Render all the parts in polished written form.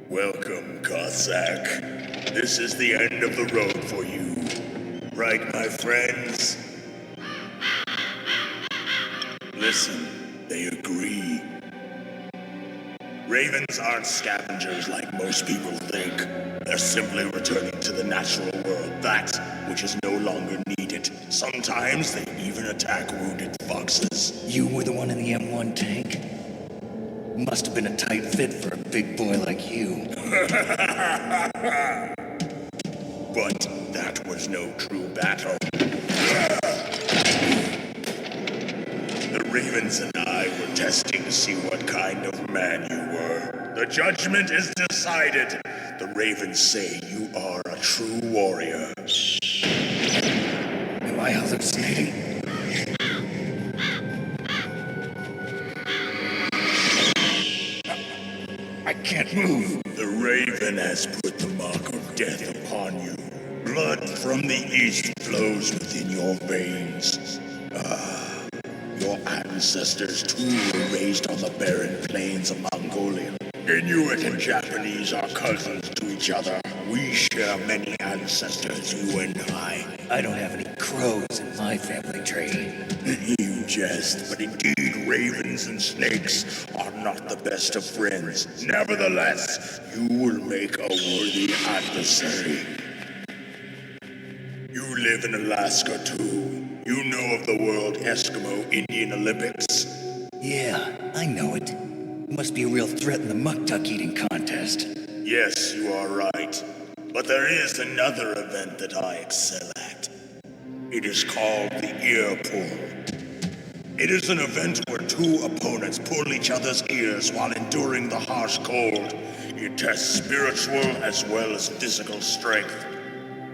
Welcome, Cossack. This is the end of the road for you. Right, my friends? Listen, they agree. Ravens aren't scavengers like most people think. They're simply returning to the natural world, that which is no longer needed. Sometimes they even attack wounded foxes. You were the one in the M1 tank? Must have been a tight fit for a big boy like you. But that was no true battle. The Ravens and I were testing to see what kind of man you were. The judgment is decided. The Ravens say you are a true warrior. Am I hallucinating? I can't move. The Raven has put the mark of death upon you. Blood from the east flows within your veins. Your ancestors too were raised on the barren plains of Mongolia. Inuit and Japanese are cousins to each other. We share many ancestors, you and I. I don't have any crows in my family tree. You jest, but indeed ravens and snakes are not the best of friends. Nevertheless, you will make a worthy adversary. You live in Alaska too. You know of the World Eskimo Indian Olympics? Yeah, I know it. Must be a real threat in the muck-tuck eating contest. Yes, you are right. But there is another event that I excel at. It is called the ear pull. It is an event where two opponents pull each other's ears while enduring the harsh cold. It tests spiritual as well as physical strength.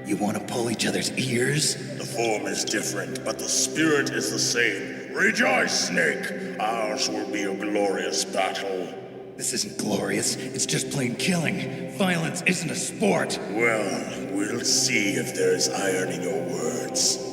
You want to pull each other's ears? The form is different, but the spirit is the same. Rejoice, Snake! Ours will be a glorious battle. This isn't glorious. It's just plain killing. Violence isn't a sport. Well, we'll see if there's iron in your words.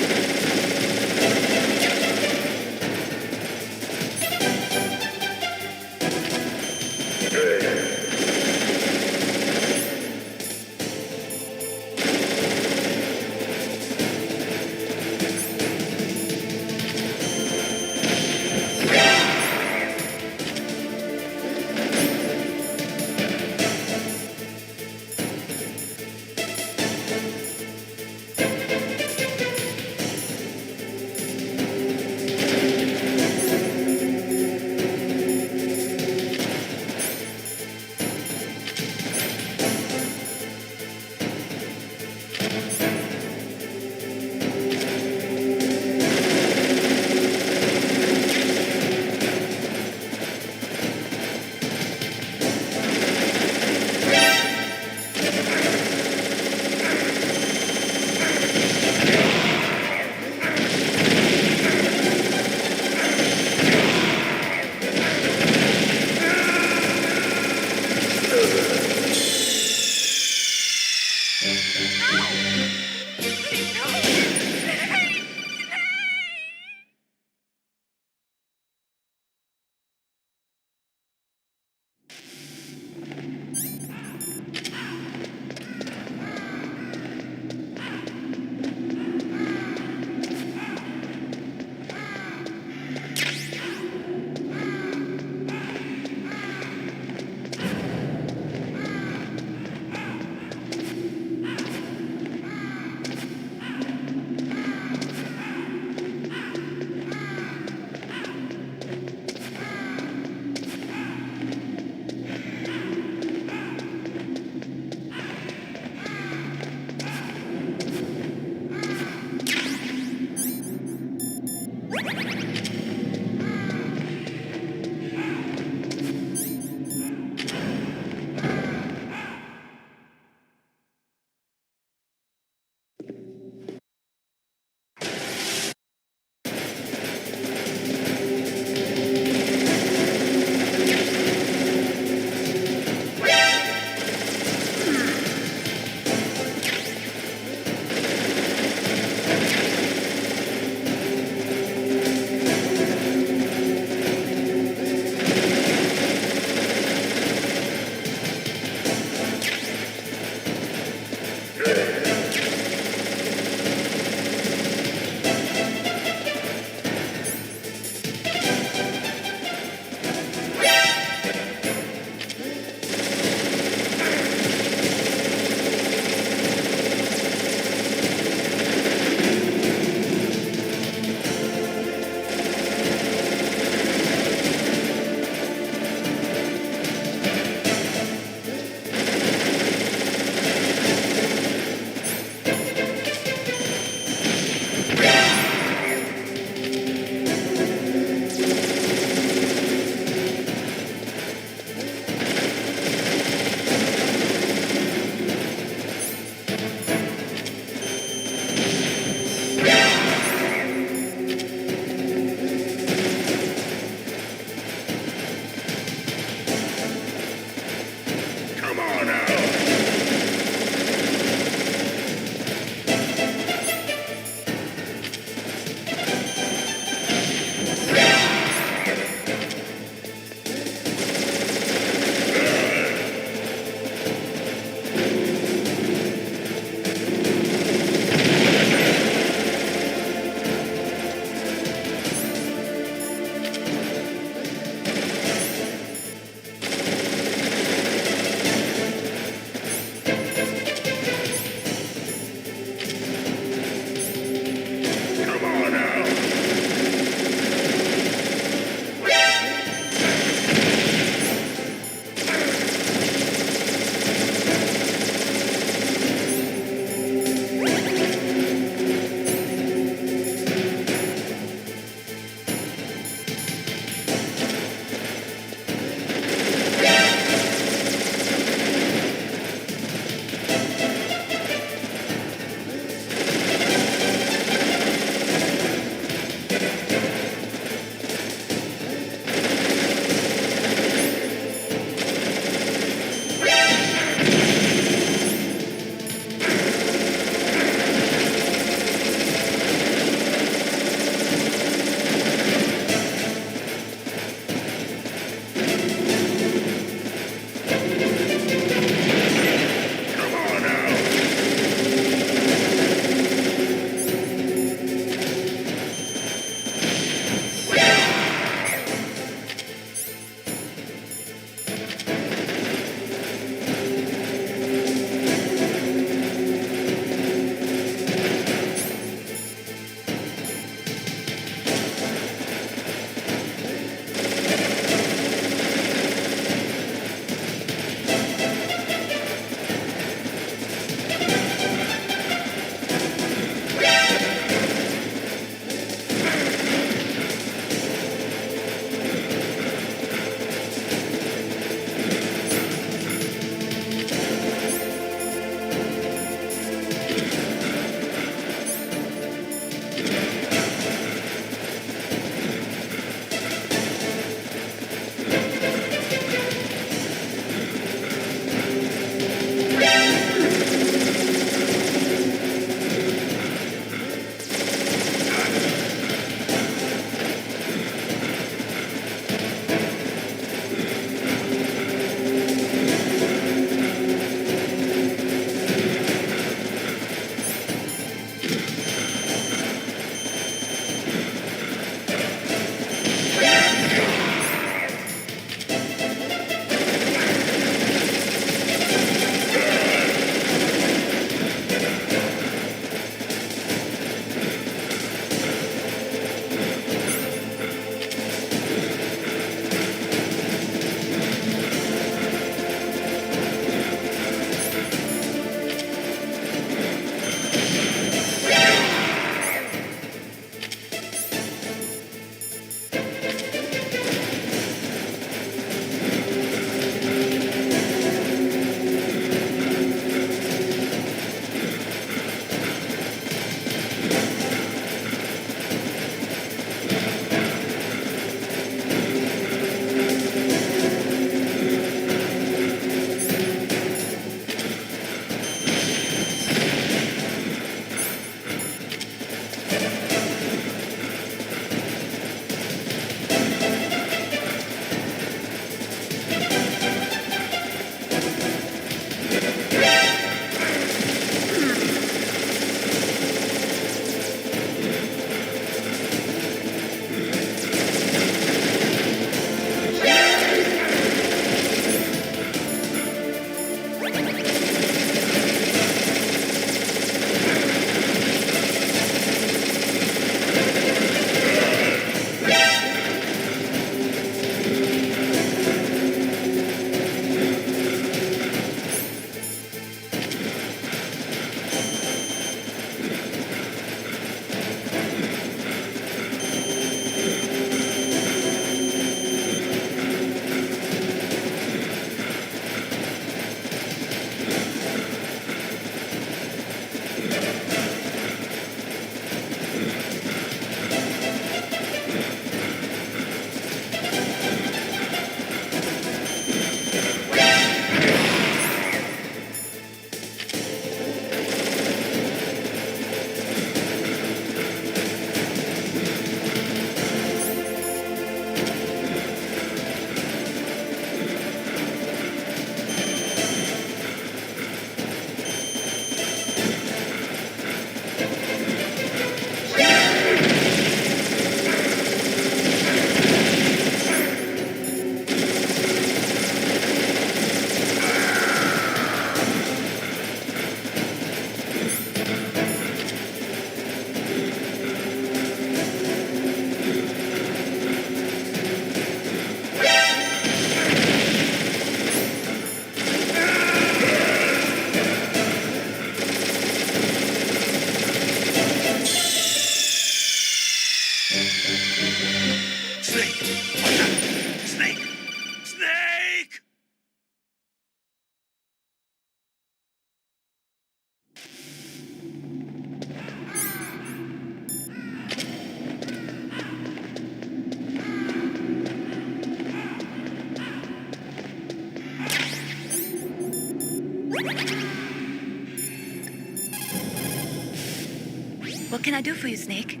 What can I do for you, Snake?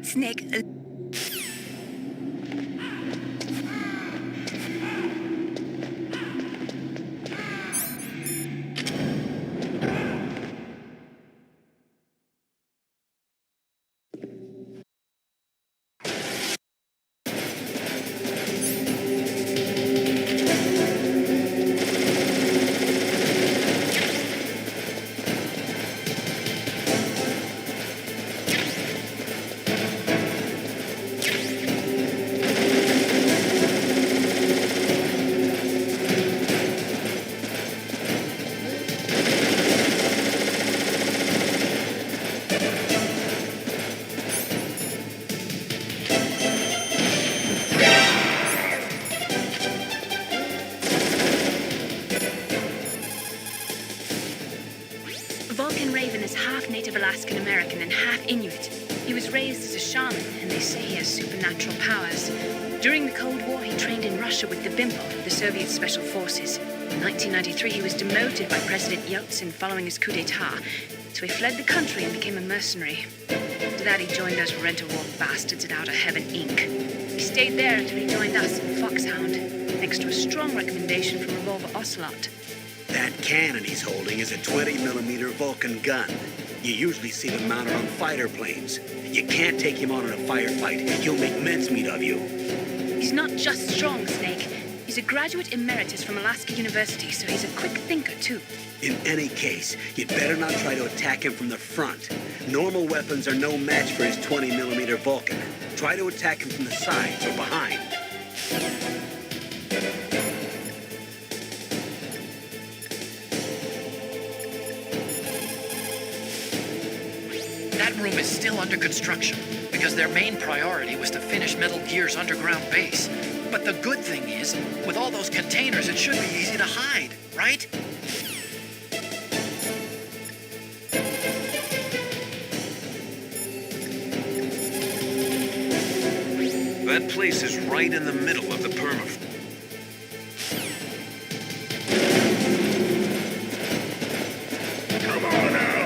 Snake, Vulcan Raven is half Native Alaskan American and half Inuit. He was raised as a shaman, and they say he has supernatural powers. During the Cold War, he trained in Russia with the BIMPO, the Soviet Special Forces. In 1993, he was demoted by President Yeltsin following his coup d'etat, so he fled the country and became a mercenary. After that, he joined those rent-a-war bastards at Outer Heaven, Inc. He stayed there until he joined us in Foxhound, thanks to a strong recommendation from Revolver Ocelot. That cannon he's holding is a 20mm Vulcan gun. You usually see them mounted on fighter planes. You can't take him on in a firefight. He'll make mincemeat of you. He's not just strong, Snake. He's a graduate emeritus from Alaska University, so he's a quick thinker, too. In any case, you'd better not try to attack him from the front. Normal weapons are no match for his 20mm Vulcan. Try to attack him from the sides or behind. That room is still under construction because their main priority was to finish Metal Gear's underground base. But the good thing is, with all those containers, it should be easy to hide, right? That place is right in the middle of the permafrost. Come on out!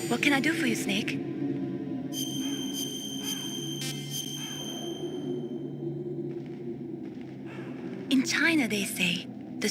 What can I do for you, Snake? In China, they say, the...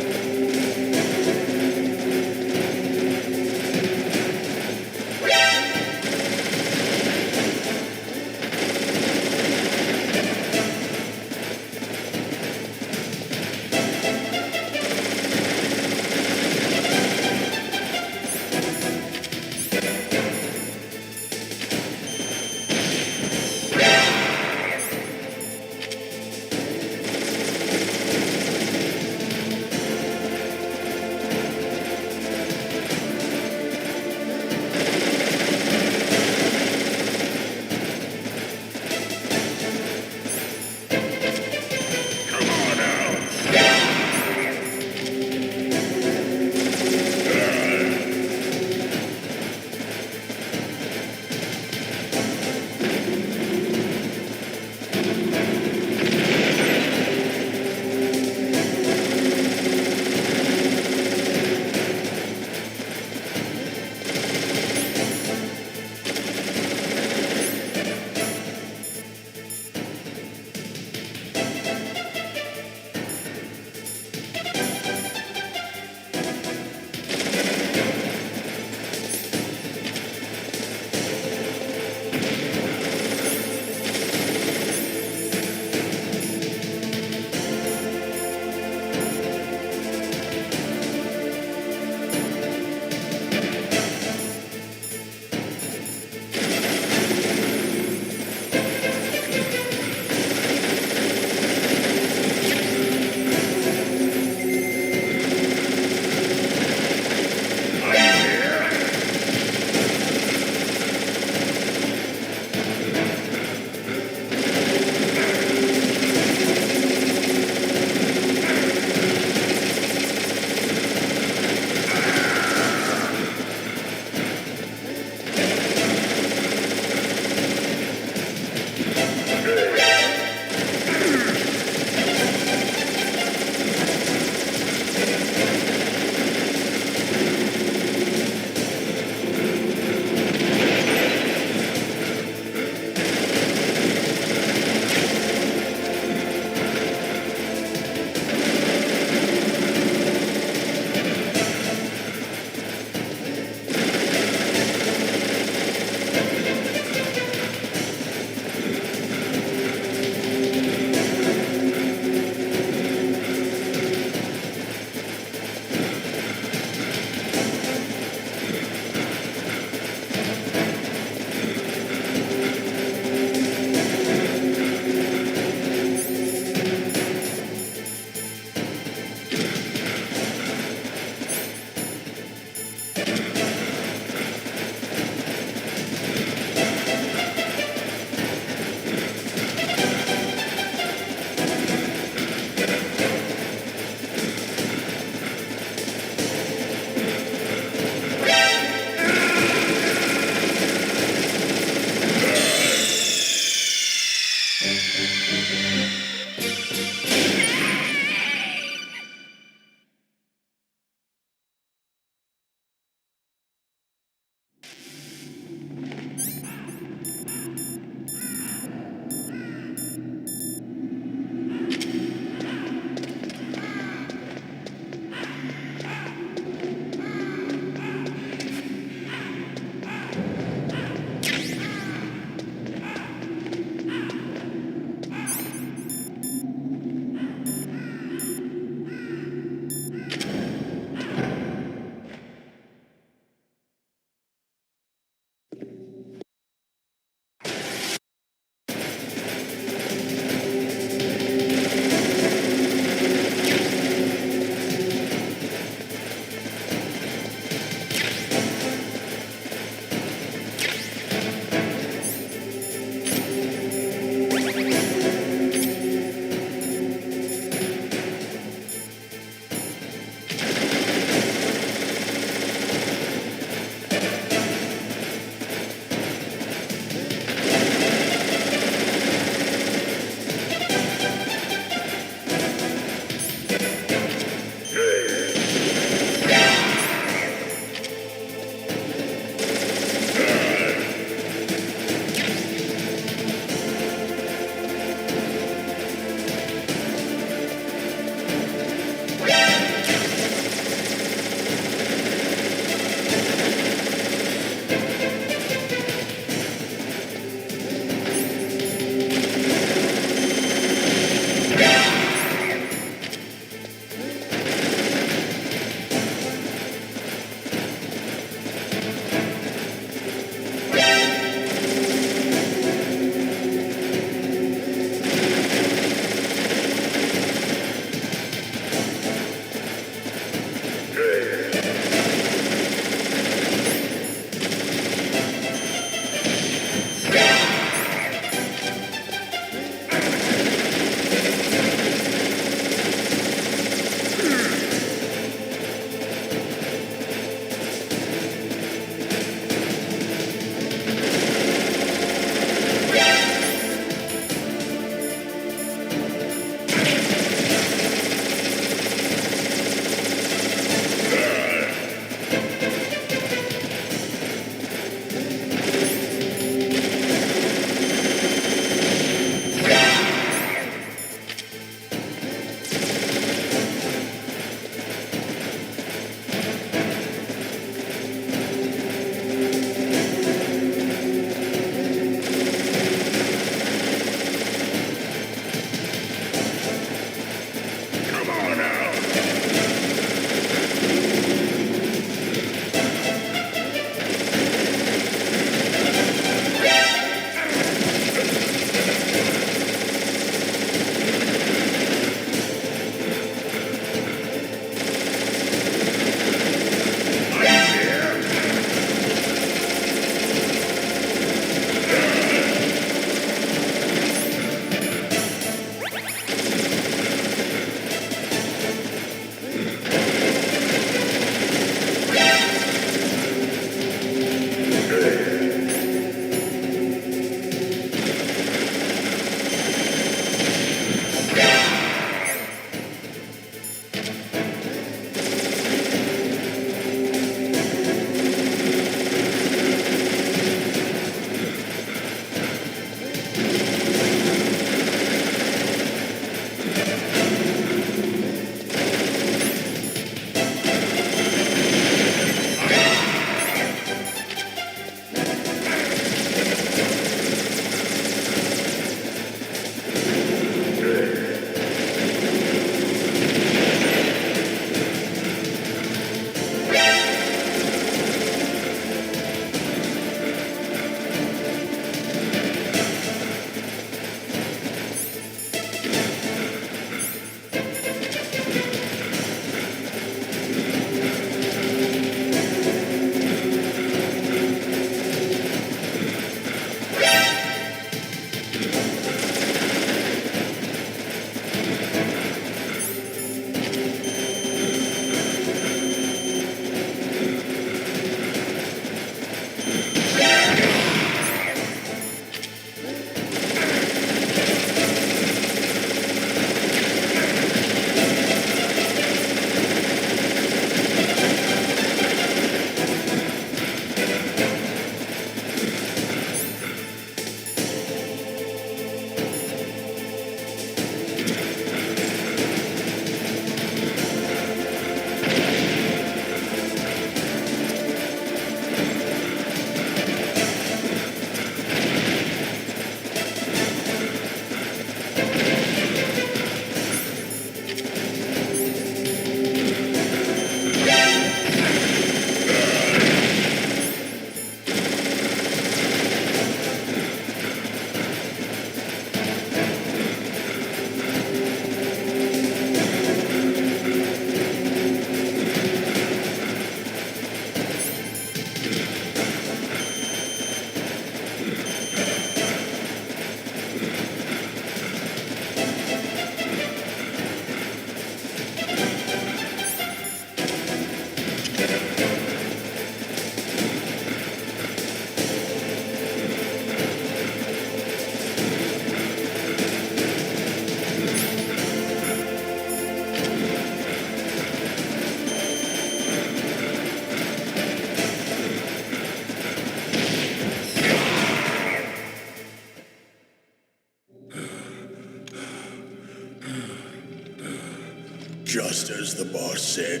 Just as the boss said,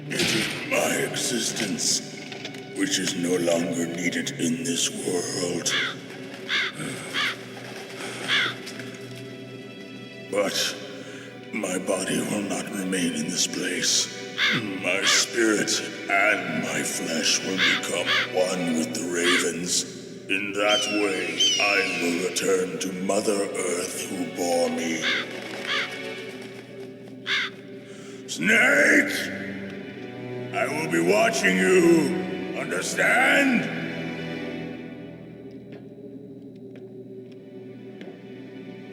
it is my existence which is no longer needed in this world. But my body will not remain in this place. My spirit and my flesh will become one with the ravens. In that way, I will return to Mother Earth who bore me. Snake! I will be watching you. Understand?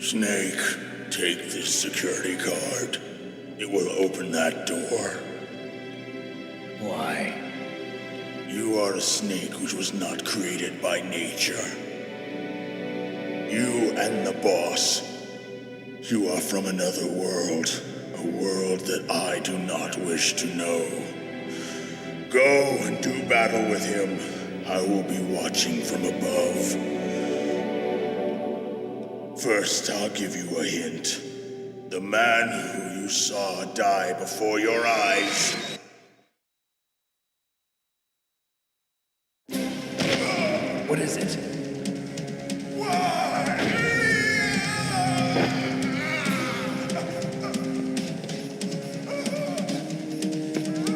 Snake, take this security card. It will open that door. Why? You are a snake which was not created by nature. You and the boss. You are from another world. A world that I do not wish to know. Go and do battle with him. I will be watching from above. First, I'll give you a hint. The man who you saw die before your eyes. What is it?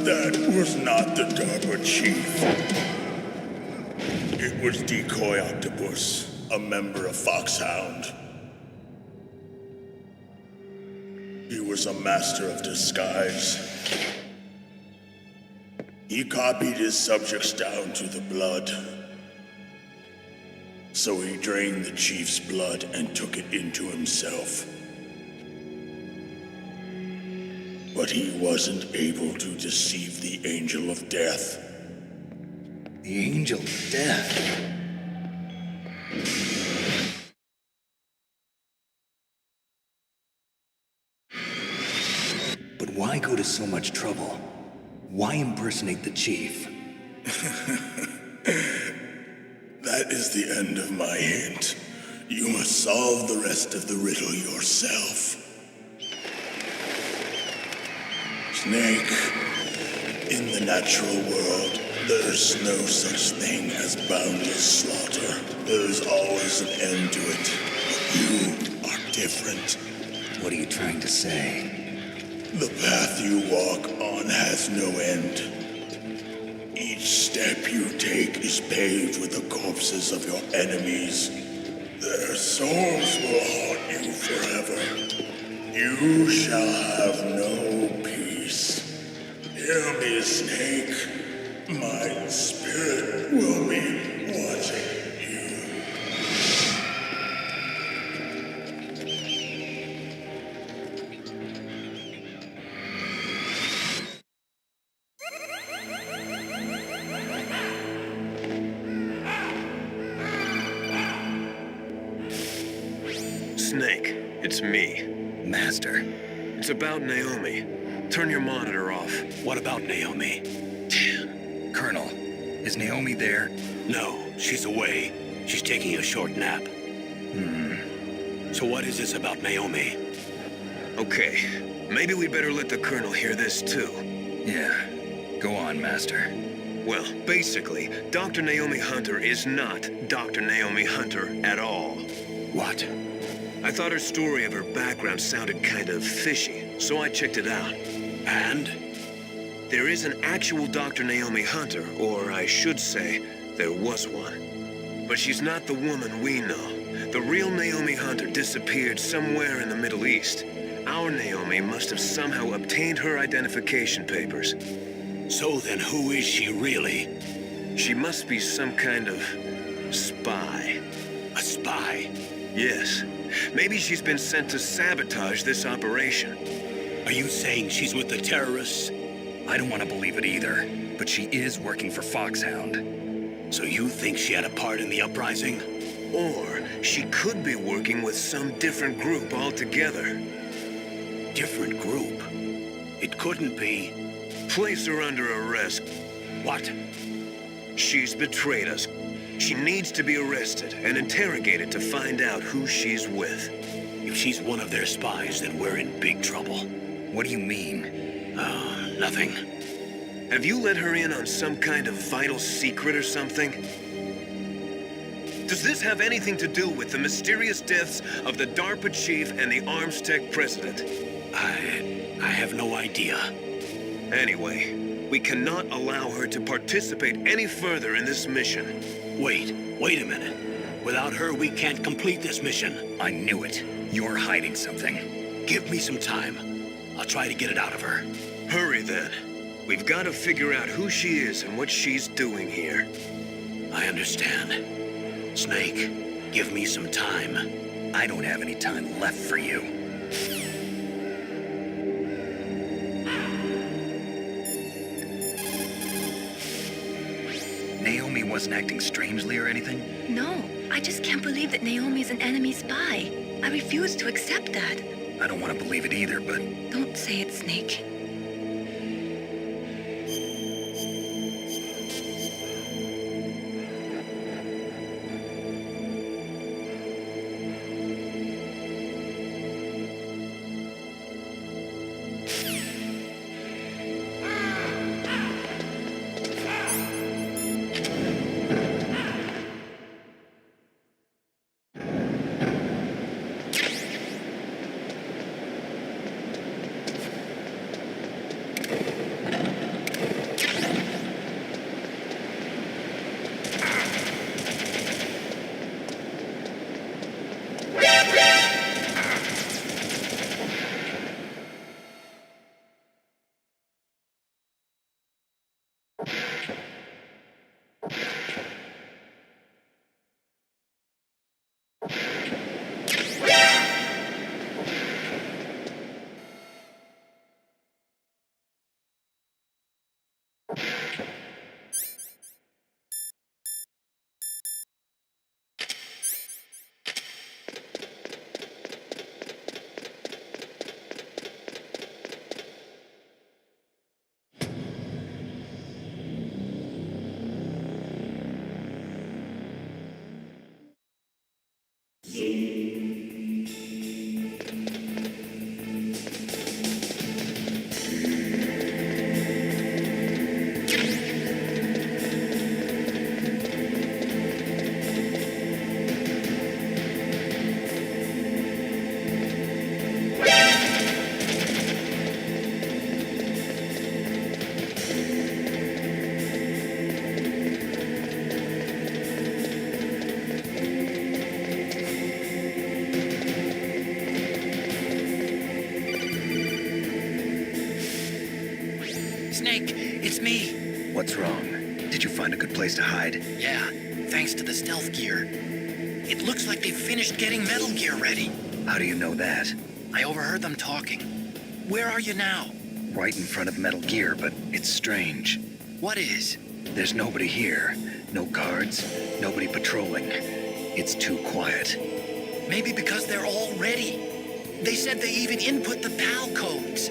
That was not the DARPA chief. It was Decoy Octopus, a member of Foxhound. He was a master of disguise. He copied his subjects down to the blood. So he drained the chief's blood and took it into himself. But he wasn't able to deceive the Angel of Death. The Angel of Death. But why go to so much trouble? Why impersonate the chief? That is the end of my hint. You must solve the rest of the riddle yourself. Snake, in the natural world, there's no such thing as boundless slaughter. There's always an end to it. But you are different. What are you trying to say? The path you walk on has no end. Each step you take is paved with the corpses of your enemies. Their souls will haunt you forever. You shall have no peace. Hear me, Snake. My spirit will be watching you. Snake, it's me. Master. It's about Naomi. Turn your monitor off. What about Naomi? Colonel, is Naomi there? No, she's away. She's taking a short nap. So what is this about Naomi? Okay, maybe we'd better let the Colonel hear this too. Yeah. Go on, Master. Well, basically, Dr. Naomi Hunter is not Dr. Naomi Hunter at all. What? I thought her story of her background sounded kind of fishy, so I checked it out. And? There is an actual Dr. Naomi Hunter, or I should say, there was one. But she's not the woman we know. The real Naomi Hunter disappeared somewhere in the Middle East. Our Naomi must have somehow obtained her identification papers. So then who is she really? She must be some kind of spy. A spy? Yes. Maybe she's been sent to sabotage this operation. Are you saying she's with the terrorists? I don't want to believe it either, but she is working for Foxhound. So you think she had a part in the uprising? Or she could be working with some different group altogether. Different group? It couldn't be. Place her under arrest. What? She's betrayed us. She needs to be arrested and interrogated to find out who she's with. If she's one of their spies, then we're in big trouble. What do you mean? Oh, nothing. Have you let her in on some kind of vital secret or something? Does this have anything to do with the mysterious deaths of the DARPA chief and the Arms Tech president? I have no idea. Anyway, we cannot allow her to participate any further in this mission. Wait a minute. Without her, we can't complete this mission. I knew it. You're hiding something. Give me some time. I'll try to get it out of her. Hurry then. We've got to figure out who she is and what she's doing here. I understand. Snake, give me some time. I don't have any time left for you. Naomi wasn't acting strangely or anything? No, I just can't believe that Naomi's an enemy spy. I refuse to accept that. I don't want to believe it either, but... Don't say it, Snake. Snake, it's me. What's wrong? Did you find a good place to hide? Yeah, thanks to the stealth gear. It looks like they've finished getting Metal Gear ready. How do you know that? I overheard them talking. Where are you now? Right in front of Metal Gear, but it's strange. What is? There's nobody here. No guards, nobody patrolling. It's too quiet. Maybe because they're all ready. They said they even input the PAL codes.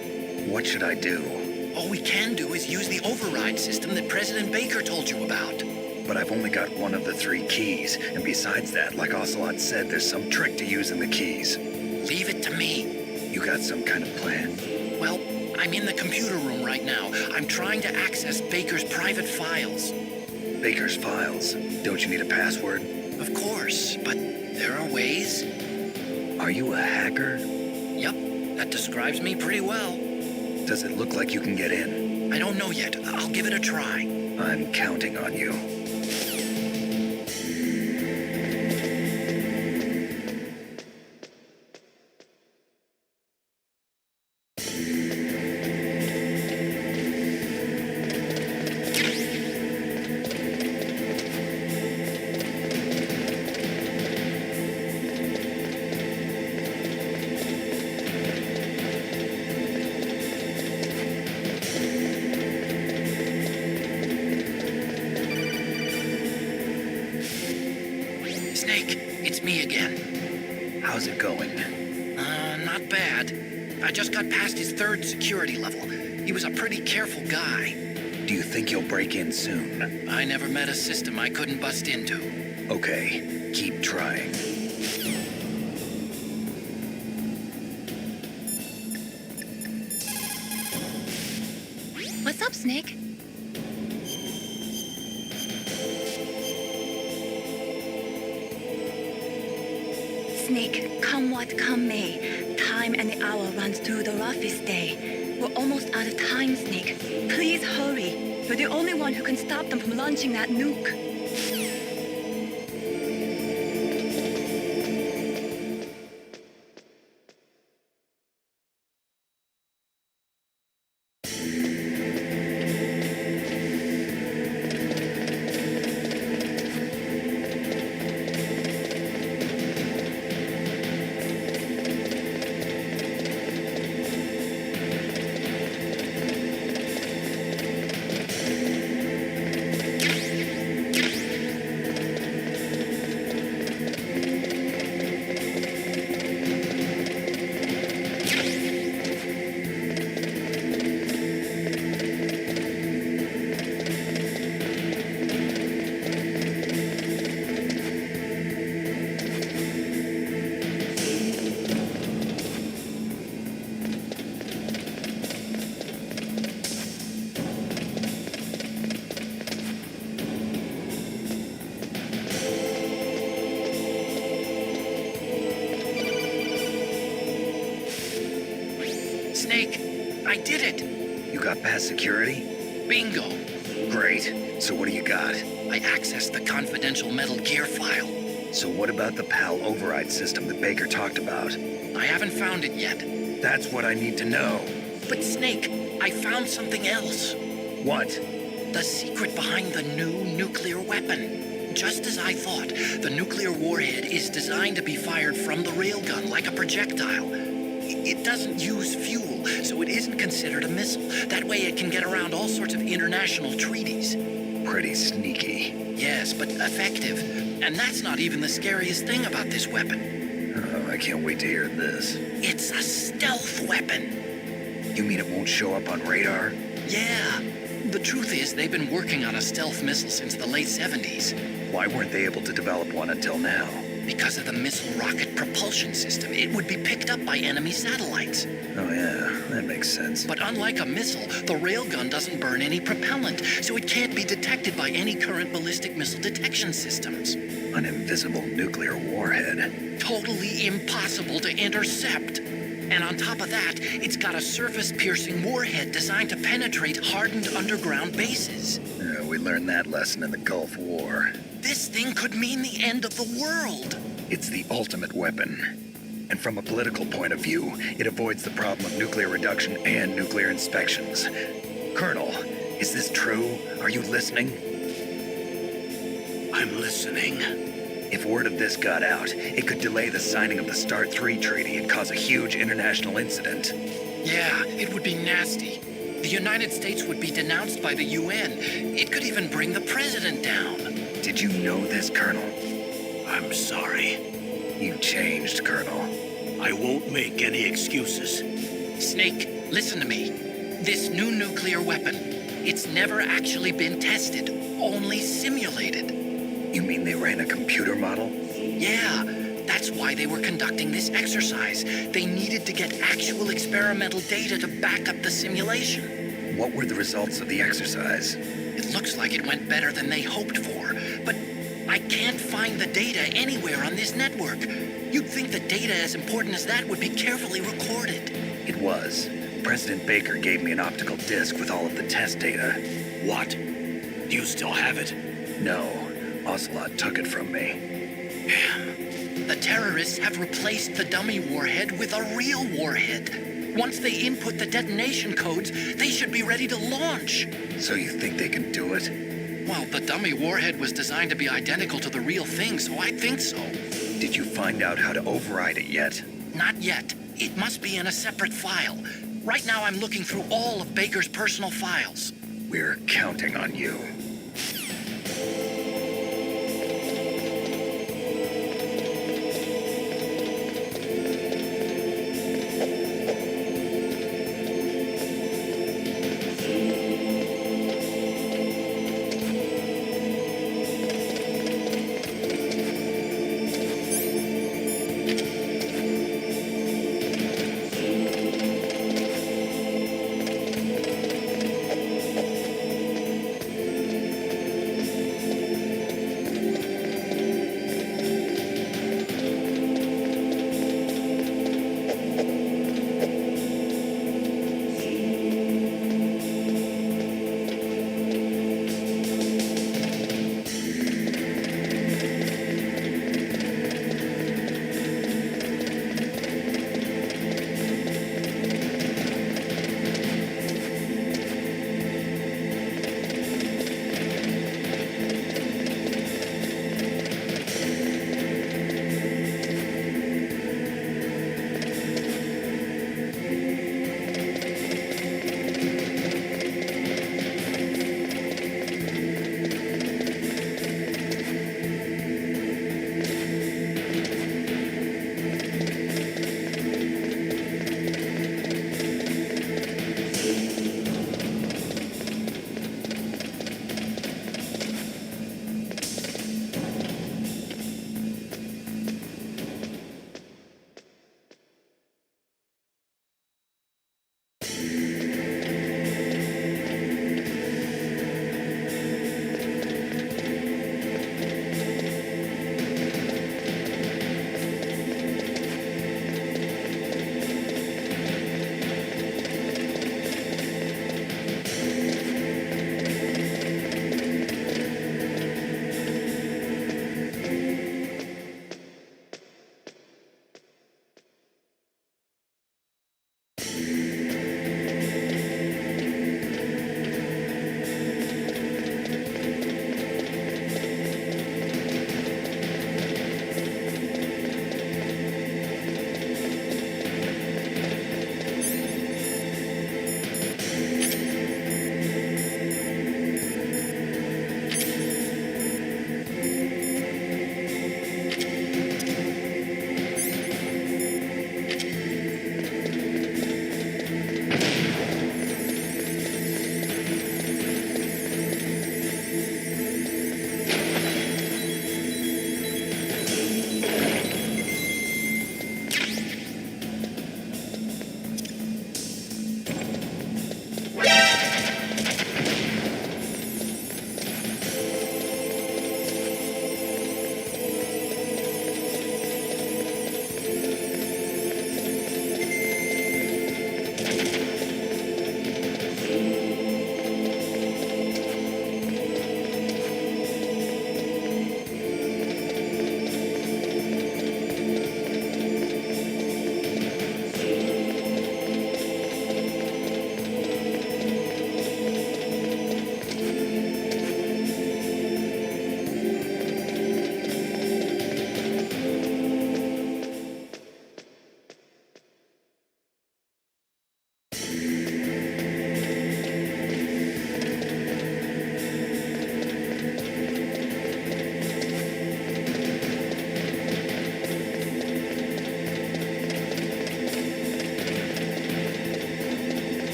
What should I do? All we can do is use the override system that President Baker told you about. But I've only got one of the 3 keys, and besides that, like Ocelot said, there's some trick to using the keys. Leave it to me. You got some kind of plan? Well, I'm in the computer room right now. I'm trying to access Baker's private files. Baker's files? Don't you need a password? Of course, but there are ways. Are you a hacker? Yup, that describes me pretty well. Does it look like you can get in? I don't know yet. I'll give it a try. I'm counting on you. Snake, it's me again. How's it going? Not bad. I just got past his 3rd security level. He was a pretty careful guy. Do you think you'll break in soon? I never met a system I couldn't bust into. Okay, keep trying. Snake? Snake, come what come may, time and the hour runs through the roughest day. We're almost out of time, Snake. Please hurry. You're the only one who can stop them from launching that nuke. Snake, I did it! You got past security? Bingo! Great. So what do you got? I accessed the confidential Metal Gear file. So what about the PAL override system that Baker talked about? I haven't found it yet. That's what I need to know. But Snake, I found something else. What? The secret behind the new nuclear weapon. Just as I thought, the nuclear warhead is designed to be fired from the railgun like a projectile. It doesn't use fuel, so it isn't considered a missile. That way it can get around all sorts of international treaties. Pretty sneaky. Yes, but effective. And that's not even the scariest thing about this weapon. Oh, I can't wait to hear this. It's a stealth weapon. You mean it won't show up on radar? Yeah. The truth is, they've been working on a stealth missile since the late 70s. Why weren't they able to develop one until now? Because of the missile rocket propulsion system, it would be picked up by enemy satellites. Oh yeah, that makes sense. But unlike a missile, the railgun doesn't burn any propellant, so it can't be detected by any current ballistic missile detection systems. An invisible nuclear warhead. Totally impossible to intercept. And on top of that, it's got a surface-piercing warhead designed to penetrate hardened underground bases. Yeah, we learned that lesson in the Gulf War. This thing could mean the end of the world. It's the ultimate weapon. And from a political point of view, it avoids the problem of nuclear reduction and nuclear inspections. Colonel, is this true? Are you listening? I'm listening. If word of this got out, it could delay the signing of the START 3 treaty and cause a huge international incident. Yeah, it would be nasty. The United States would be denounced by the UN. It could even bring the president down. Did you know this, Colonel? I'm sorry. You changed, Colonel. I won't make any excuses. Snake, listen to me. This new nuclear weapon, it's never actually been tested, only simulated. You mean they ran a computer model? Yeah, that's why they were conducting this exercise. They needed to get actual experimental data to back up the simulation. What were the results of the exercise? It looks like it went better than they hoped for, but I can't find the data anywhere on this network. You'd think the data as important as that would be carefully recorded. It was. President Baker gave me an optical disc with all of the test data. What? Do you still have it? No, Ocelot took it from me. The terrorists have replaced the dummy warhead with a real warhead. Once they input the detonation codes, they should be ready to launch. So you think they can do it? Well, the dummy warhead was designed to be identical to the real thing, so I think so. Did you find out how to override it yet? Not yet. It must be in a separate file. Right now I'm looking through all of Baker's personal files. We're counting on you.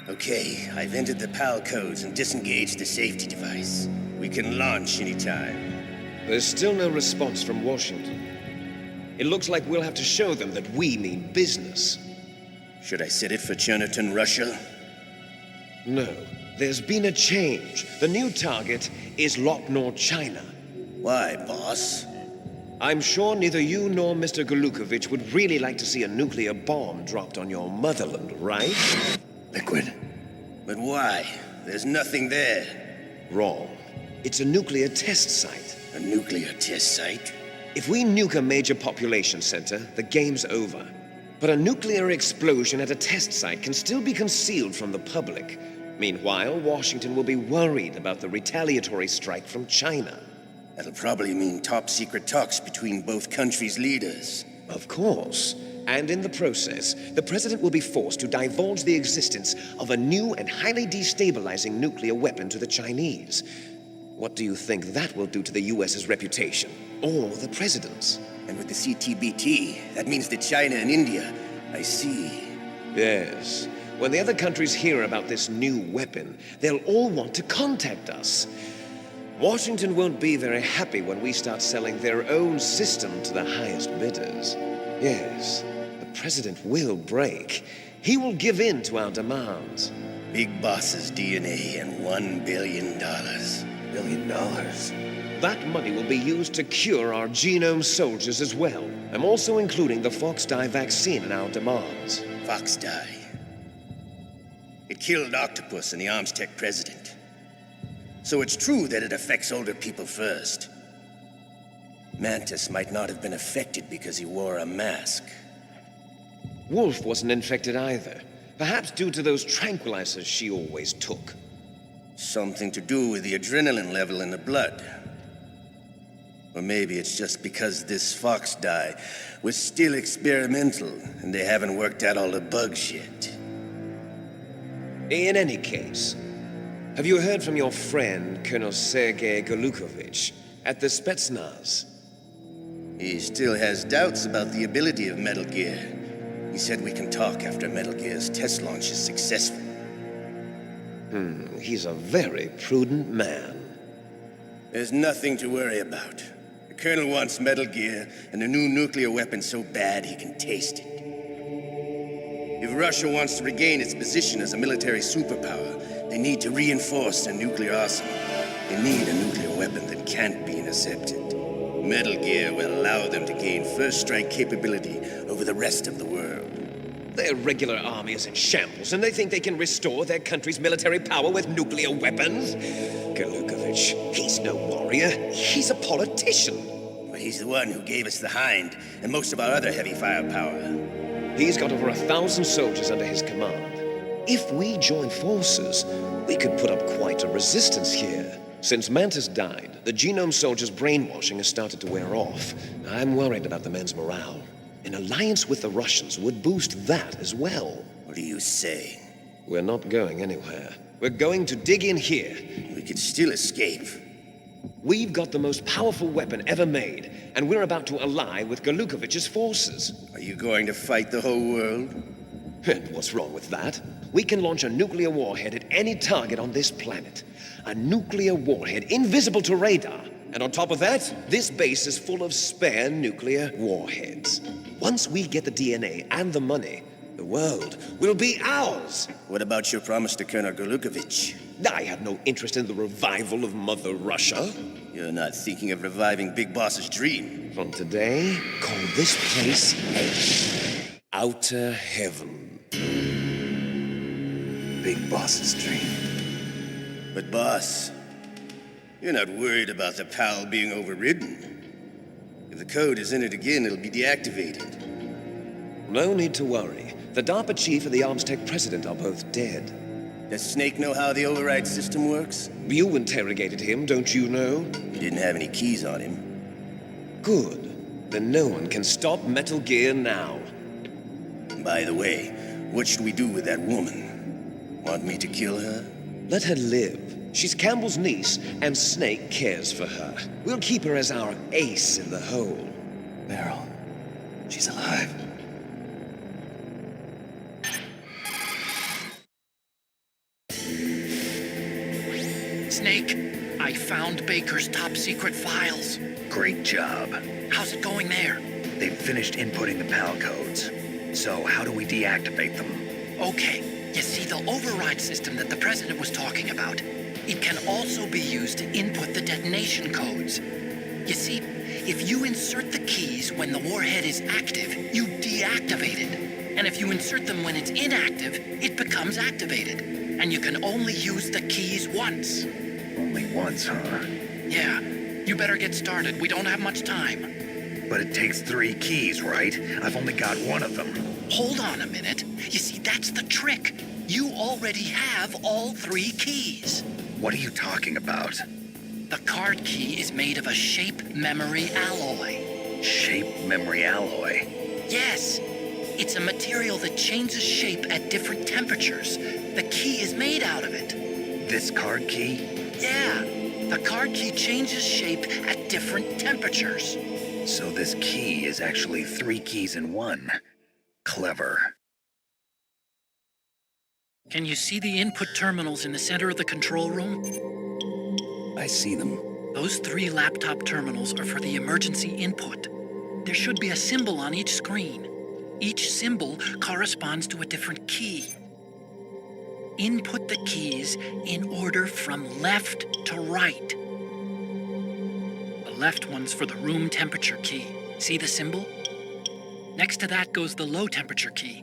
Okay, I've entered the PAL codes and disengaged the safety device. We can launch anytime. There's still no response from Washington. It looks like we'll have to show them that we mean business. Should I set it for Chernobyl, Russia? No, there's been a change. The new target is Lopnor, China. Why, boss? I'm sure neither you nor Mr. Golukovich would really like to see a nuclear bomb dropped on your motherland, right? Liquid. But why? There's nothing there. Wrong. It's a nuclear test site. A nuclear test site? If we nuke a major population center, the game's over. But a nuclear explosion at a test site can still be concealed from the public. Meanwhile, Washington will be worried about the retaliatory strike from China. That'll probably mean top-secret talks between both countries' leaders. Of course. And in the process, the president will be forced to divulge the existence of a new and highly destabilizing nuclear weapon to the Chinese. What do you think that will do to the US's reputation? Or the president's? And with the CTBT, that means that China and India... I see. Yes. When the other countries hear about this new weapon, they'll all want to contact us. Washington won't be very happy when we start selling their own system to the highest bidders. Yes, the president will break. He will give in to our demands. Big Boss's DNA and $1 billion. $1 billion? That money will be used to cure our genome soldiers as well. I'm also including the Fox-Die vaccine in our demands. Fox-Die? It killed Octopus and the Arms Tech president. So it's true that it affects older people first. Mantis might not have been affected because he wore a mask. Wolf wasn't infected either. Perhaps due to those tranquilizers she always took. Something to do with the adrenaline level in the blood. Or maybe it's just because this Fox-Die was still experimental and they haven't worked out all the bugs yet. In any case, have you heard from your friend, Colonel Sergei Golukovich, at the Spetsnaz? He still has doubts about the ability of Metal Gear. He said we can talk after Metal Gear's test launch is successful. He's a very prudent man. There's nothing to worry about. The Colonel wants Metal Gear and a new nuclear weapon so bad he can taste it. If Russia wants to regain its position as a military superpower, they need to reinforce their nuclear arsenal. They need a nuclear weapon that can't be intercepted. Metal Gear will allow them to gain first strike capability over the rest of the world. Their regular army is in shambles, and they think they can restore their country's military power with nuclear weapons? Golukovich, he's no warrior. He's a politician. But he's the one who gave us the Hind and most of our other heavy firepower. He's got over 1,000 soldiers under his command. If we join forces, we could put up quite a resistance here. Since Mantis died, the genome soldiers' brainwashing has started to wear off. I'm worried about the men's morale. An alliance with the Russians would boost that as well. What are you saying? We're not going anywhere. We're going to dig in here. We could still escape. We've got the most powerful weapon ever made, and we're about to ally with Golukovich's forces. Are you going to fight the whole world? And what's wrong with that? We can launch a nuclear warhead at any target on this planet. A nuclear warhead invisible to radar. And on top of that, this base is full of spare nuclear warheads. Once we get the DNA and the money, the world will be ours. What about your promise to Colonel Golukovich? I have no interest in the revival of Mother Russia. You're not thinking of reviving Big Boss's dream. From today, call this place Outer Heaven. Big Boss's dream. But boss, you're not worried about the PAL being overridden. If the code is entered again, it'll be deactivated. No need to worry. The DARPA chief and the ArmsTech president are both dead. Does Snake know how the override system works? You interrogated him, don't you know? He didn't have any keys on him. Good. Then no one can stop Metal Gear now. By the way, what should we do with that woman? Want me to kill her? Let her live. She's Campbell's niece, and Snake cares for her. We'll keep her as our ace in the hole. Meryl, she's alive. Snake, I found Baker's top secret files. Great job. How's it going there? They've finished inputting the PAL codes. So how do we deactivate them? Okay, you see the override system that the president was talking about? It can also be used to input the detonation codes. You see, if you insert the keys when the warhead is active, you deactivate it. And if you insert them when it's inactive, it becomes activated. And you can only use the keys once. Only once, huh? Yeah, you better get started. We don't have much time. But it takes 3 keys, right? I've only got 1 of them. Hold on a minute. You see, that's the trick. You already have all 3 keys. What are you talking about? The card key is made of a shape memory alloy. Shape memory alloy? Yes. It's a material that changes shape at different temperatures. The key is made out of it. This card key? Yeah. The card key changes shape at different temperatures. So this key is actually 3 keys in 1. Clever. Can you see the input terminals in the center of the control room? I see them. Those 3 laptop terminals are for the emergency input. There should be a symbol on each screen. Each symbol corresponds to a different key. Input the keys in order from left to right. The left one's for the room temperature key. See the symbol? Next to that goes the low temperature key.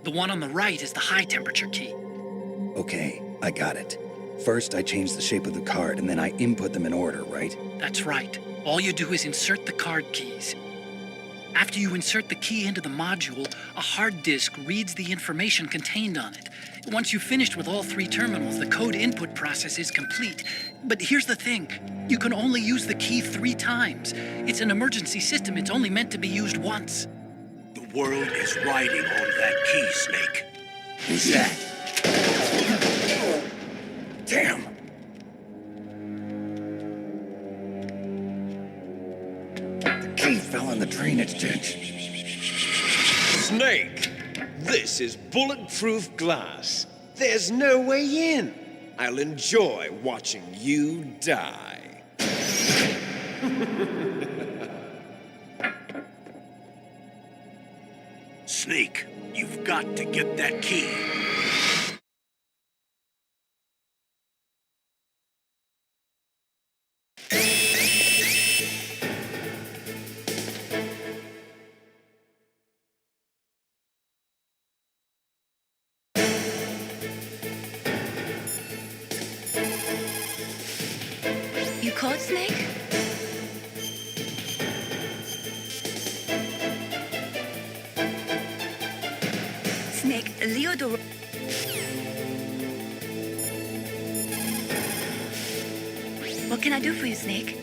The one on the right is the high temperature key. Okay, I got it. First, I change the shape of the card, and then I input them in order, right? That's right. All you do is insert the card keys. After you insert the key into the module, a hard disk reads the information contained on it. Once you've finished with all 3 terminals, the code input process is complete. But here's the thing. You can only use the key 3 times. It's an emergency system. It's only meant to be used once. The world is riding on that key, Snake. Who's that? Damn! The key fell in the drainage ditch. Snake! This is bulletproof glass. There's no way in. I'll enjoy watching you die. Snake, you've got to get that key. You caught Snake? Snake, Leodor... What can I do for you, Snake?